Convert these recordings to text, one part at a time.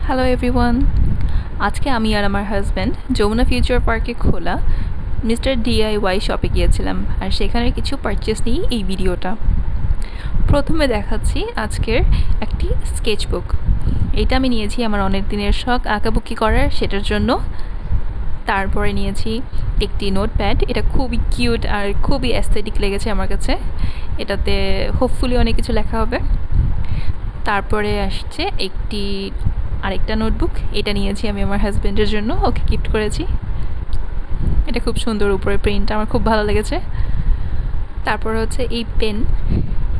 Hello everyone. আজকে আমি আর আমার হাজব্যান্ড যমুনা ফিউচার পার্কে খোলা মিস্টার ডিআইওয়াই শপে গিয়েছিলাম, আর সেখানে কিছু পারচেস নিই এই ভিডিওটা। প্রথমে দেখাচ্ছি আজকের একটি স্কেচ বুক। এটা আমি নিয়েছি আমার অনেক দিনের শখ আঁকাবুকি করার, সেটার জন্য। তারপরে নিয়েছি একটি নোটপ্যাড। এটা খুবই কিউট আর খুবই অ্যাস্থেটিক লেগেছে আমার কাছে। এটাতে হোপফুলি অনেক কিছু লেখা হবে। তারপরে আসছে আরেকটা নোটবুক। এটা নিয়েছি আমি আমার হাজব্যান্ডের জন্য, ওকে গিফট করেছি। এটা খুব সুন্দর, উপরে প্রিন্ট আমার খুব ভালো লেগেছে। তারপর হচ্ছে এই পেন,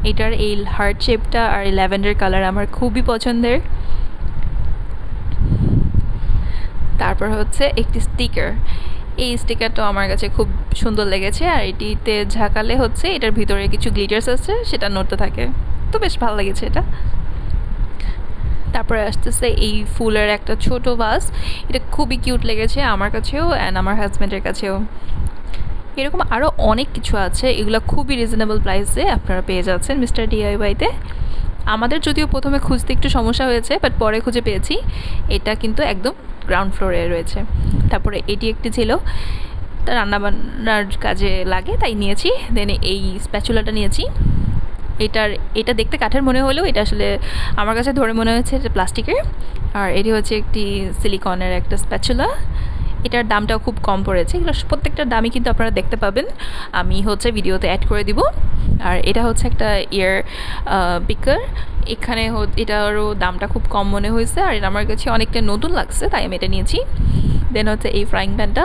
এটার এই হার্ট শেপটা আর ল্যাভেন্ডার কালার আমার খুবই পছন্দের। তারপর হচ্ছে একটি স্টিকার। এই স্টিকারটা আমার কাছে খুব সুন্দর লেগেছে, আর এটিতে ঝাঁকালে হচ্ছে এটার ভিতরে কিছু গ্লিটার্স আছে, সেটা নড়তে থাকে, তো বেশ ভালো লেগেছে এটা। তারপরে আসতেছে এই ফুলের একটা ছোট ভাস। এটা খুবই কিউট লেগেছে আমার কাছেও অ্যান্ড আমার হাজব্যান্ডের কাছেও। এরকম আরও অনেক কিছু আছে, এগুলো খুবই রিজনেবল প্রাইসে আপনারা পেয়ে যাচ্ছেন মিস্টার ডিআইওয়াইতে। আমাদের যদিও প্রথমে খুঁজতে একটু সমস্যা হয়েছে, বাট পরে খুঁজে পেয়েছি। এটা কিন্তু একদম গ্রাউন্ড ফ্লোরে রয়েছে। তারপরে এটি একটি ছিল, রান্নাবান্নার কাজে লাগে তাই নিয়েছি। দেন এই স্প্যাচুলাটা নিয়েছি। এটা দেখতে কাঠের মনে হলেও এটা আসলে আমার কাছে ধরে মনে হয়েছে এটা প্লাস্টিকের। আর এটি হচ্ছে একটি সিলিকনের একটা স্প্যাচুলা। এটার দামটাও খুব কম পড়েছে। এগুলো প্রত্যেকটার দামই কিন্তু আপনারা দেখতে পাবেন, আমি হচ্ছে ভিডিওতে অ্যাড করে দিব। আর এটা হচ্ছে একটা ইয়ার পিকার। এখানে এটারও দামটা খুব কম মনে হয়েছে, আর এটা আমার কাছে অনেকটা নতুন লাগছে, তাই আমি এটা নিয়েছি। দেন হচ্ছে এই ফ্রাইং প্যানটা।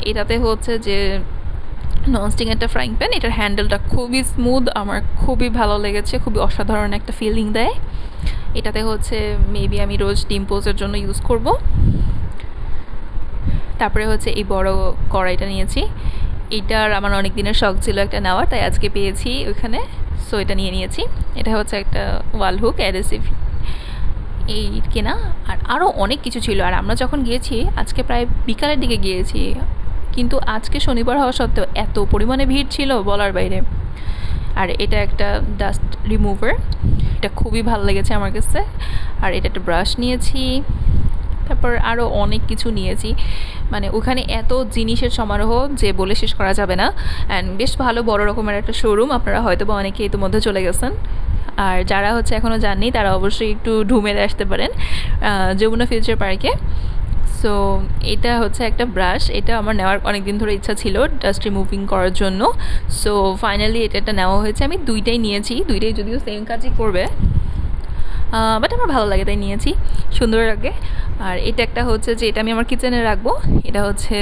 এটাতে হচ্ছে যে ননস্টিক একটা ফ্রাইং প্যান। এটার হ্যান্ডেলটা খুবই স্মুথ, আমার খুবই ভালো লেগেছে, খুবই অসাধারণ একটা ফিলিং দেয়। এটাতে হচ্ছে মেবি আমি রোজ ডিম পোজের জন্য ইউজ করব। তারপরে হচ্ছে এই বড় কড়াইটা নিয়েছি। এটার আমার অনেক দিনের শখ ছিল একটা নেওয়ার, তাই আজকে পেয়েছি ওইখানে, সো এটা নিয়ে নিয়েছি। এটা হচ্ছে একটা ওয়াল হুক অ্যাডহেসিভ এই কেনা। আর আরও অনেক কিছু ছিল। আর আমরা যখন গিয়েছি আজকে প্রায় বিকালের দিকে গিয়েছি, কিন্তু আজকে শনিবার হওয়া সত্ত্বেও এত পরিমাণে ভিড় ছিল বলার বাইরে। আর এটা একটা ডাস্ট রিমুভার, এটা খুবই ভালো লেগেছে আমার কাছে। আর এটা একটা ব্রাশ নিয়েছি। তারপর আরও অনেক কিছু নিয়েছি, মানে ওখানে এত জিনিসের সমারোহ যে বলে শেষ করা যাবে না। অ্যান্ড বেশ ভালো বড় রকমের একটা শোরুম, আপনারা হয়তো বা অনেকে ইতিমধ্যে চলে গেছেন। আর যারা হচ্ছে এখনও যাননি তারা অবশ্যই একটু ঢুমেরে আসতে পারেন যমুনা ফিউচার পার্কে। সো এটা হচ্ছে একটা ব্রাশ, এটা আমার নেওয়ার অনেক দিন ধরে ইচ্ছা ছিল ডাস্ট রিমুভিং করার জন্য। সো ফাইনালি এটা নেওয়া হয়েছে। আমি দুইটাই নিয়েছি, দুইটাই যদিও সেম কাজই করবে, বাট আমার ভালো লাগে তাই নিয়েছি, সুন্দর লাগে। আর এটা একটা হচ্ছে যে এটা আমি আমার কিচেনে রাখবো। এটা হচ্ছে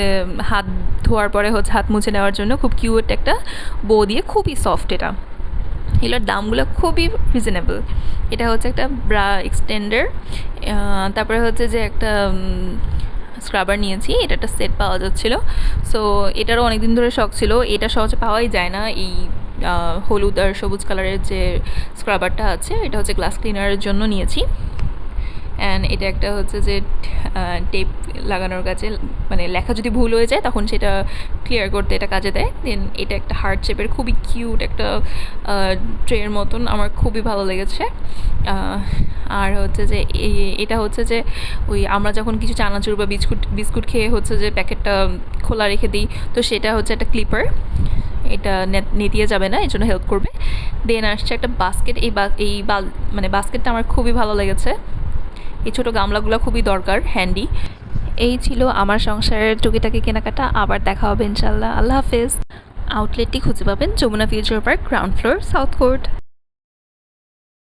হাত ধোয়ার পরে হচ্ছে হাত মুছে নেওয়ার জন্য খুব কিউট একটা বো দিয়ে, খুবই সফট এটা। এগুলোর দামগুলো খুবই রিজনেবল। এটা হচ্ছে একটা ব্রা এক্সটেন্ডার। তারপরে হচ্ছে যে একটা স্ক্রাবার নিয়েছি। এটা একটা সেট পাওয়া যাচ্ছিলো, সো এটারও অনেক দিন ধরে শখ ছিল। এটা সহজে পাওয়াই যায় না, এই হলুদ আর সবুজ কালারের যে স্ক্রাবারটা আছে, এটা হচ্ছে গ্লাস ক্লিনারের জন্য নিয়েছি। অ্যান্ড এটা একটা হচ্ছে যে টেপ লাগানোর কাছে, মানে লেখা যদি ভুল হয়ে যায় তখন সেটা ক্লিয়ার করতে এটা কাজে দেয়। দেন এটা একটা হার্ট শেপের খুবই কিউট একটা ট্রের মতন, আমার খুবই ভালো লেগেছে। আর হচ্ছে যে এটা হচ্ছে যে ওই আমরা যখন কিছু চানাচুর বা বিস্কুট খেয়ে হচ্ছে যে প্যাকেটটা খোলা রেখে দিই, তো সেটা হচ্ছে একটা ক্লিপার, এটা নেতিয়ে যাবে না, এর জন্য হেল্প করবে। দেন আসছে একটা বাস্কেট। মানে বাস্কেটটা আমার খুবই ভালো লেগেছে। এই ছোটো গামলাগুলো খুবই দরকার, হ্যান্ডি। এই ছিল আমার সংসারের টুকিটাকি কেনাকাটা। আবার দেখা হবে ইনশাল্লাহ। আল্লাহ হাফেজ। আউটলেটটি খুঁজে পাবেন Jamuna future park, ground floor, south court.